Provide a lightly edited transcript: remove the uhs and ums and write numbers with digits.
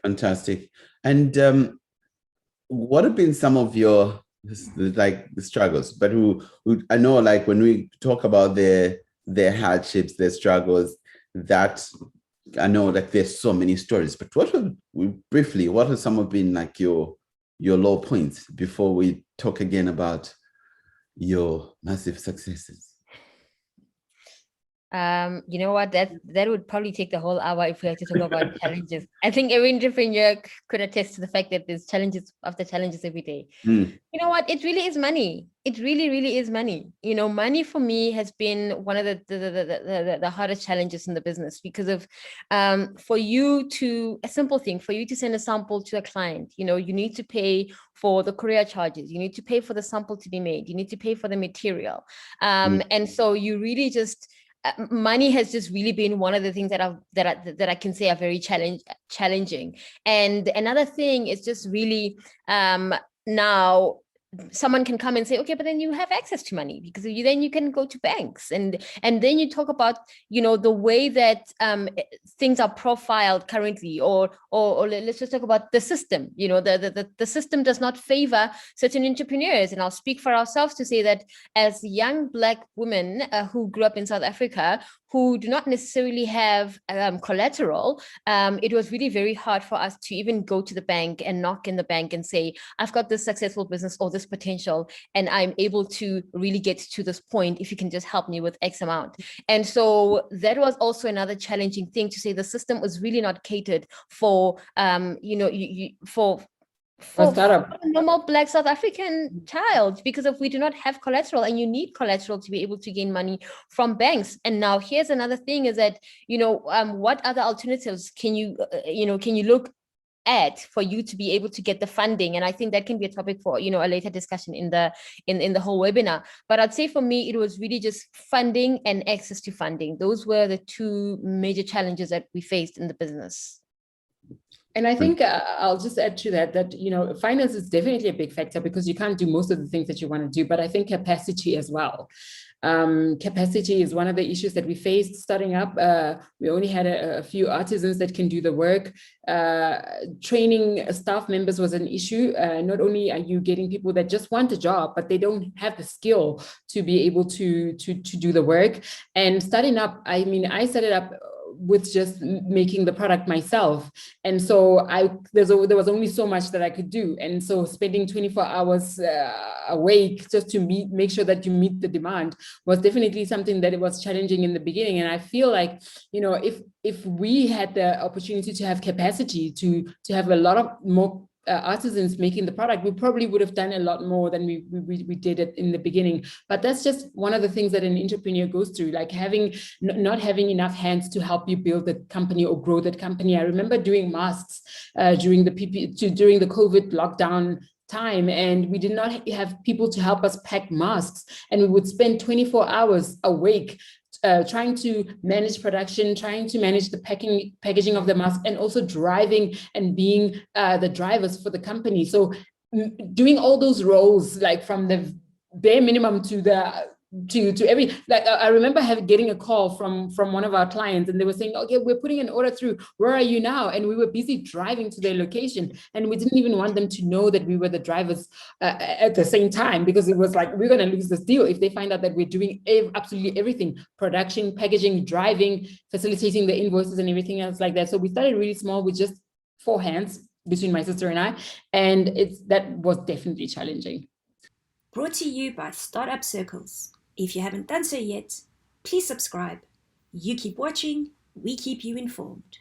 Fantastic. And what have been some of your like the struggles? But who I know, like when we talk about their hardships, their struggles, that I know like there's so many stories. But briefly, what have some of been like your low points before we talk again about your massive successes? You know what? That would probably take the whole hour if we had to talk about challenges. I think every entrepreneur could attest to the fact that there's challenges after challenges every day. Mm. You know what? It really is money. It really, really is money. You know, money for me has been one of the hardest challenges in the business because of for you to a simple thing, for you to send a sample to a client, you know, you need to pay for the courier charges, you need to pay for the sample to be made, you need to pay for the material. And so you really just money has just really been one of the things that I can say are very challenging. And another thing is just really now someone can come and say, okay, but then you have access to money because then you can go to banks, and then you talk about, you know, the way that things are profiled currently, or let's just talk about the system. You know, the system does not favor certain entrepreneurs, and I'll speak for ourselves to say that as young Black women who grew up in South Africa, who do not necessarily have collateral, it was really very hard for us to even go to the bank and knock in the bank and say, I've got this successful business or this potential, and I'm able to really get to this point if you can just help me with X amount. And so that was also another challenging thing, to say the system was really not catered for, you know, for a normal Black South African child, because if we do not have collateral, and you need collateral to be able to gain money from banks. And now here's another thing is that, you know, what other alternatives can you, can you look at for you to be able to get the funding? And I think that can be a topic for, you know, a later discussion in the whole webinar. But I'd say for me, it was really just funding and access to funding. Those were the two major challenges that we faced in the business. And I think I'll just add to that, you know, finance is definitely a big factor because you can't do most of the things that you want to do, but I think capacity as well. Capacity is one of the issues that we faced starting up. We only had a few artisans that can do the work. Training staff members was an issue. Not only are you getting people that just want a job, but they don't have the skill to be able to do the work. And starting up, I mean, I started up with just making the product myself. And so there was only so much that I could do. And so spending 24 hours awake just to make sure that you meet the demand was definitely something that it was challenging in the beginning. And I feel like, you know, if we had the opportunity to have capacity to have a lot of more artisans making the product, we probably would have done a lot more than we did it in the beginning. But that's just one of the things that an entrepreneur goes through, like not having enough hands to help you build that company or grow that company. I remember doing masks during the COVID lockdown time, and we did not have people to help us pack masks, and we would spend 24 hours awake trying to manage production, trying to manage the packaging of the mask, and also driving and being the drivers for the company. So doing all those roles, like from the bare minimum to every, like I remember getting a call from one of our clients, and they were saying, okay, we're putting an order through, where are you now? And we were busy driving to their location, and we didn't even want them to know that we were the drivers at the same time, because it was like, we're going to lose this deal if they find out that we're doing absolutely everything: production, packaging, driving, facilitating the invoices and everything else like that. So we started really small with just 4 hands between my sister and I, and that was definitely challenging. Brought to you by Startup Circles. If you haven't done so yet, please subscribe. You keep watching, we keep you informed.